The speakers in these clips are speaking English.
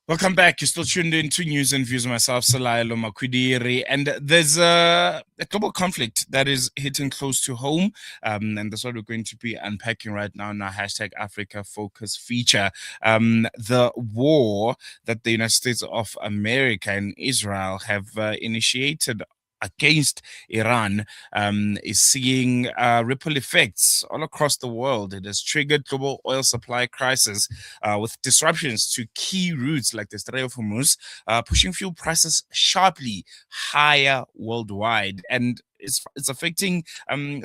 Welcome back. You're still tuned in to News and Views. Myself, Salayelo Makwidiri. And there's a global conflict that is hitting close to home. And that's what we're going to be unpacking right now in our hashtag Africa Focus feature. The war that the United States of America and Israel have initiated against Iran is seeing ripple effects all across the world. It has triggered global oil supply crisis with disruptions to key routes like the Strait of Hormuz, pushing fuel prices sharply higher worldwide. And it's affecting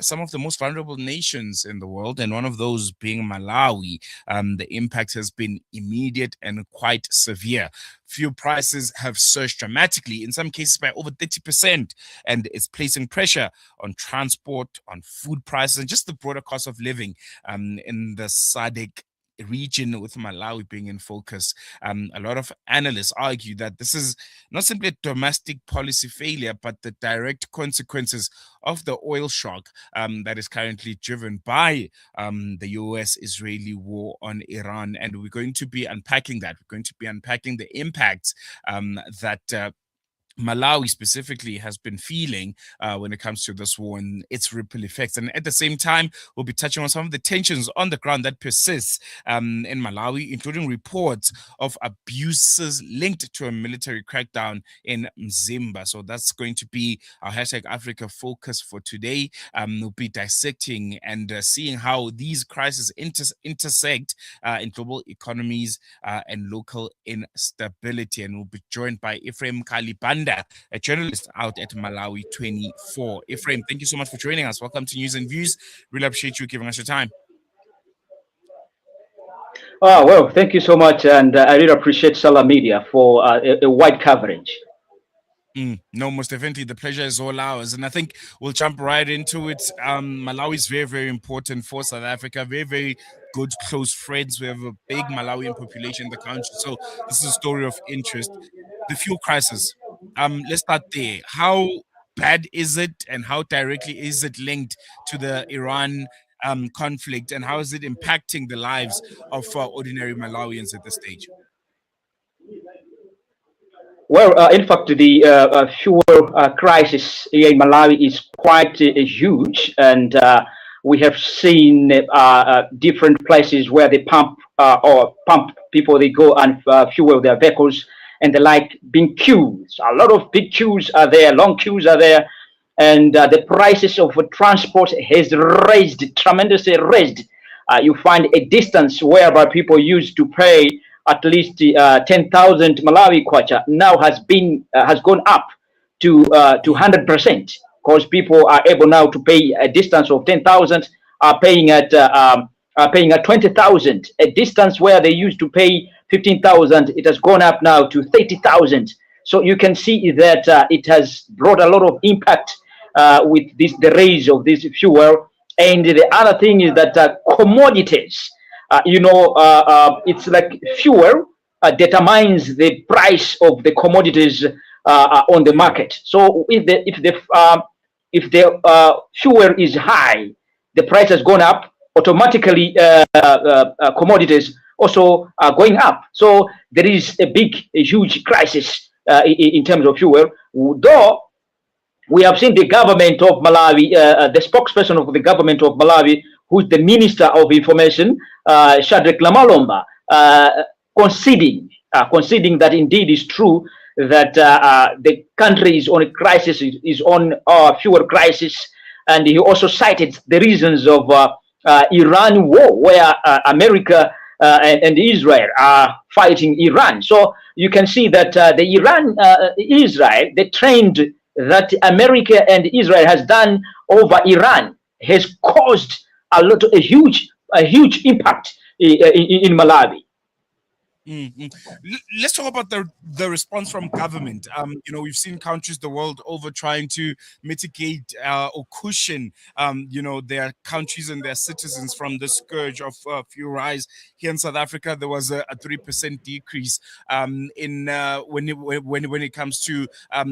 some of the most vulnerable nations in the world, and one of those being Malawi. The impact has been immediate and quite severe. Fuel prices have surged dramatically, in some cases by over 30%, and it's placing pressure on transport, on food prices, and just the broader cost of living in the SADC region, with Malawi being in focus. A lot of analysts argue that this is not simply a domestic policy failure, but the direct consequences of the oil shock that is currently driven by the US-Israeli war on Iran. And we're going to be unpacking that. We're going to be unpacking the impacts that Malawi specifically has been feeling when it comes to this war and its ripple effects. And at the same time, we'll be touching on some of the tensions on the ground that persists in Malawi, including reports of abuses linked to a military crackdown in Mzimba. So that's going to be our hashtag Africa focus for today. We'll be dissecting and seeing how these crises intersect in global economies and local instability. And we'll be joined by Ephraim Mkali, Banda, a journalist out at Malawi 24. Ephraim, thank you so much for joining us. Welcome to News and Views. Really appreciate you giving us your time. Oh, well, thank you so much. And I really appreciate Salah Media for a wide coverage. No, most definitely. The pleasure is all ours. And I think we'll jump right into it. Malawi is very, very important for South Africa. Very, very good, close friends. We have a big Malawian population in the country. So this is a story of interest. The fuel crisis. Let's start there. How bad is it, and how directly is it linked to the Iran conflict, and how is it impacting the lives of ordinary Malawians at this stage? Well, in fact, the fuel crisis here in Malawi is quite huge, and we have seen different places where they pump or pump people. They go and fuel their vehicles and the like, being queues. A lot of big queues are there, long queues are there, and the prices of transport has raised tremendously. Raised. You find a distance whereby people used to pay at least 10,000 Malawi kwacha now has gone up to 100%, because people are able now to pay a distance of 10,000, are paying at 20,000. A distance where they used to pay 15,000, it has gone up now to 30,000. So you can see that it has brought a lot of impact with the raise of this fuel. And the other thing is that commodities. It's like fuel determines the price of the commodities on the market. So if the fuel is high, the price has gone up. Automatically, commodities also are going up. So there is a huge crisis in terms of fuel. Though we have seen the government of Malawi, the spokesperson of the government of Malawi, who's the Minister of Information, Shadrack Lamalomba, conceding that indeed is true that the country is on a crisis, is on a fuel crisis, and he also cited the reasons of Iran war, where America and Israel are fighting Iran. So you can see that the Israel, the trend that America and Israel has done over Iran has caused a huge impact in Malawi. Let's talk about the response from government. We've seen countries the world over trying to mitigate or cushion, their countries and their citizens from the scourge of fuel rise. Here in South Africa, there was a 3% decrease when it comes to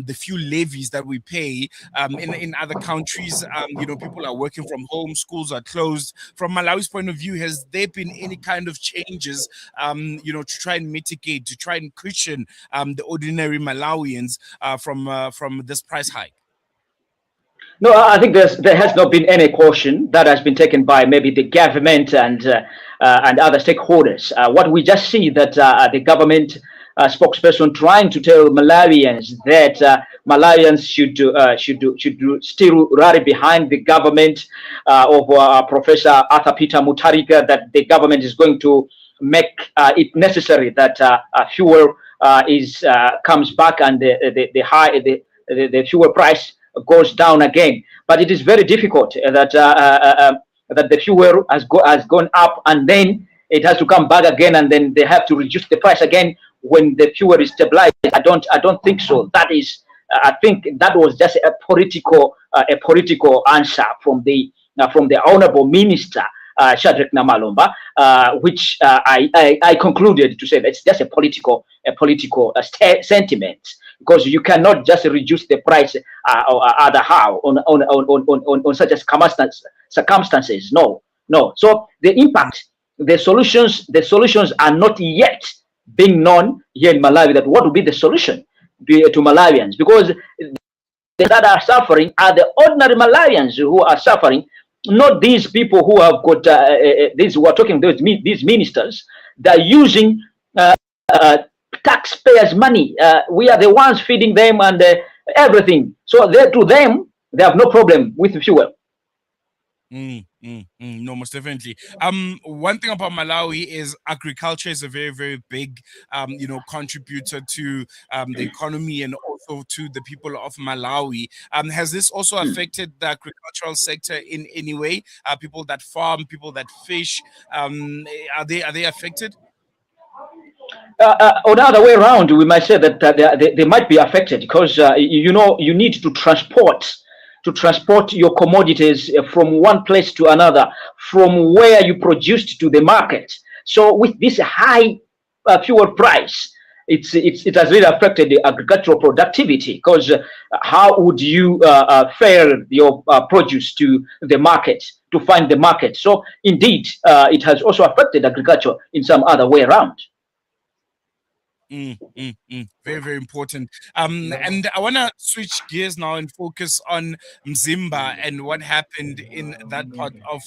the fuel levies that we pay. In other countries, people are working from home, schools are closed. From Malawi's point of view, has there been any kind of changes, try and mitigate, to try and cushion the ordinary Malawians from this price hike? No, I think there has not been any caution that has been taken by maybe the government and other stakeholders. What we just see that the government spokesperson trying to tell Malawians that Malawians should still rally behind the government of Professor Arthur Peter Mutharika, that the government is going to make it necessary that fuel comes back and the fuel price goes down again. But it is very difficult that the fuel has gone up and then it has to come back again, and then they have to reduce the price again when the fuel is stabilized. I don't think so. That is, I think that was just a political answer from the honorable minister Shadrack Namalomba, which I concluded to say that it's just a political sentiment, because you cannot just reduce the price or other how on such circumstances. No. So the impact, the solutions are not yet being known here in Malawi. That what will be the solution to Malawians, because that are suffering are the ordinary Malawians who are suffering, not these people who have got these who are talking, these ministers that are using taxpayers' money. We are the ones feeding them and everything. So to them, they have no problem with fuel. No, most definitely. One thing about Malawi is agriculture is a very, very big, contributor to the economy and also to the people of Malawi. Has this also affected the agricultural sector in any way? People that farm, people that fish, are they affected? On the other way around, we might say that they might be affected, because you need to transport your commodities from one place to another, from where you produced to the market. So with this high fuel price, it has really affected the agricultural productivity, because how would you fare your produce to the market, to find the market? So indeed, it has also affected agriculture in some other way around. Very, very important. And I want to switch gears now and focus on Mzimba and what happened in that part of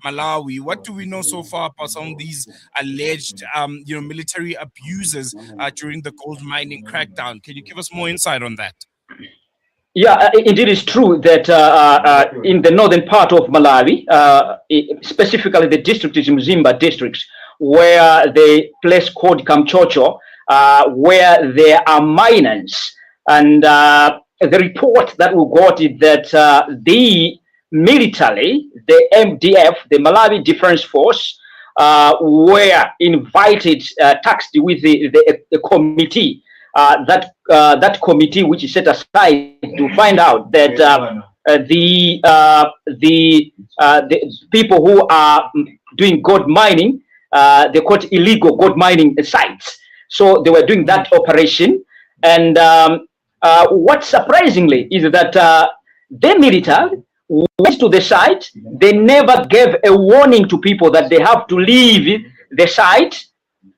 Malawi. What do we know so far about some of these alleged, military abuses during the gold mining crackdown? Can you give us more insight on that? Yeah, indeed, it's true that in the northern part of Malawi, specifically the district is Mzimba districts, where the place called Kamchocho, where there are miners, and the report that we got is that the military, the MDF, the Malawi Defense Force, were invited, taxed with the committee, that committee which is set aside to find out that the people who are doing gold mining, they call it illegal gold mining sites. So they were doing that operation, and what surprisingly is that the military went to the site. They never gave a warning to people that they have to leave the site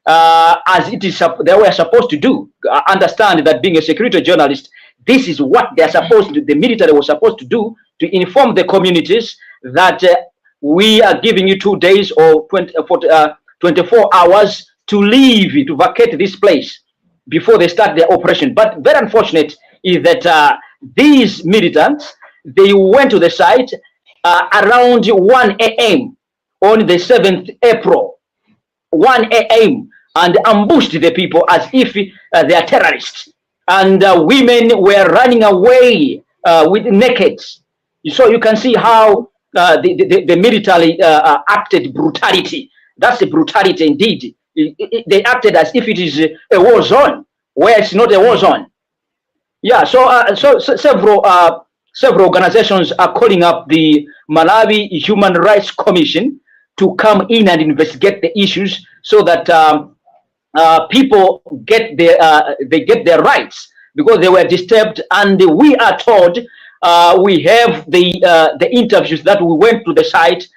as it is they were supposed to do. Understand that being a security journalist, this is what they are supposed to. The military was supposed to do, to inform the communities that we are giving you 2 days or 24 hours to leave, to vacate this place before they start their operation. But very unfortunate is that these militants, they went to the site around 1 a.m. on the 7th April, 1 a.m. and ambushed the people as if they are terrorists. And women were running away with naked. So you can see how the military acted brutality. That's the brutality indeed. They acted as if it is a war zone, where it's not a war zone. Yeah, so several organizations are calling up the Malawi Human Rights Commission to come in and investigate the issues, so that people get their rights, because they were disturbed. And we are told, we have the interviews that we went to the site,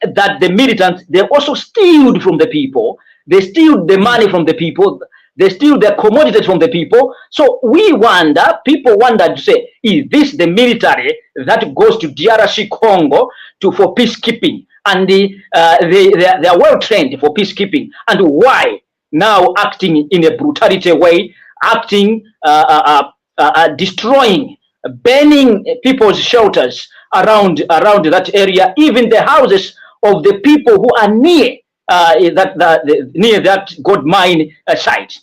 that the militants, they also stealed from the people. They steal the Mm, money from the people. They steal the commodities from the people. So people wonder to say, is this the military that goes to DRC Congo for peacekeeping? And they are well trained for peacekeeping. And why now acting in a brutality way, acting, destroying, burning people's shelters around that area, even the houses of the people who are near that gold mine site.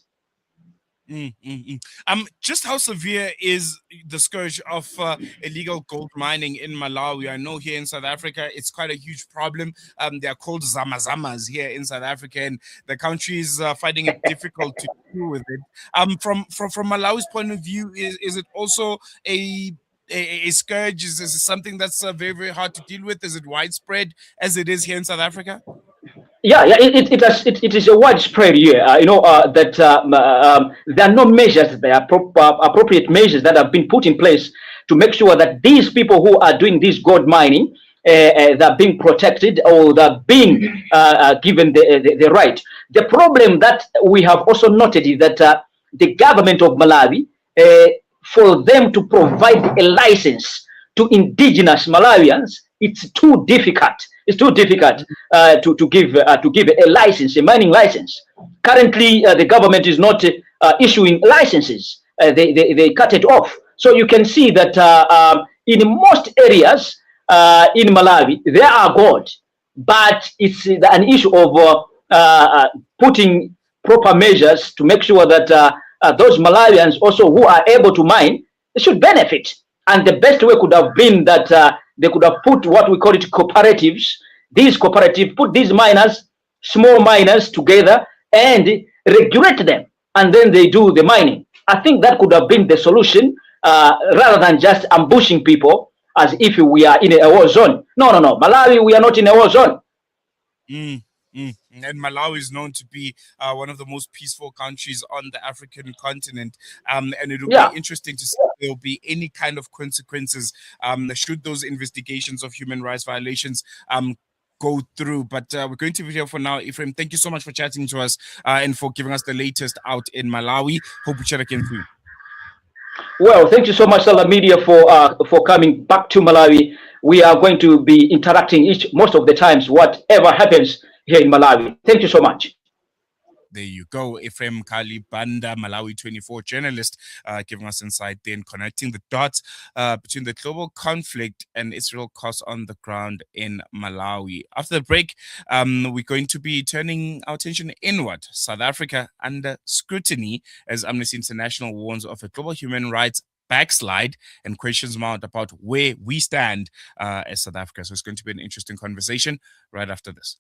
Just how severe is the scourge of illegal gold mining in Malawi? I know here in South Africa, it's quite a huge problem. They are called zamazamas here in South Africa, and the country is finding it difficult to deal with it. From Malawi's point of view, is it also a scourge? Is this something that's very, very hard to deal with? Is it widespread as it is here in South Africa? Yeah, it is a widespread here. That there are no measures, there are appropriate measures that have been put in place to make sure that these people who are doing this gold mining, they're being protected, or they're being given the right. The problem that we have also noted is that the government of Malawi, for them to provide a license to indigenous Malawians, it's too difficult. It's too difficult to give a license, a mining license. Currently, the government is not issuing licenses. They cut it off. So you can see that in most areas in Malawi, there are gold, but it's an issue of putting proper measures to make sure that those Malawians also who are able to mine should benefit. And the best way could have been that they could have put what we call it cooperatives. These cooperatives put these miners, small miners, together and regulate them, and then they do the mining. I think that could have been the solution, rather than just ambushing people as if we are in a war zone. No, no, no. Malawi, we are not in a war zone. Mm, And Malawi is known to be one of the most peaceful countries on the African continent. And it will be Yeah. interesting to see if there will be any kind of consequences should those investigations of human rights violations go through. But we're going to be here for now. Ephraim, thank you so much for chatting to us and for giving us the latest out in Malawi. Hope we chat again soon. Well, thank you so much, Salah Media, for coming back to Malawi. We are going to be interacting most of the times, whatever happens here in Malawi. Thank you so much. There you go. Ephraim Mkali, Banda, Malawi 24 journalist, giving us insight then, connecting the dots between the global conflict and its real cost on the ground in Malawi. After the break, we're going to be turning our attention inward. South Africa under scrutiny as Amnesty International warns of a global human rights backslide and questions mount about where we stand as South Africa. So it's going to be an interesting conversation right after this.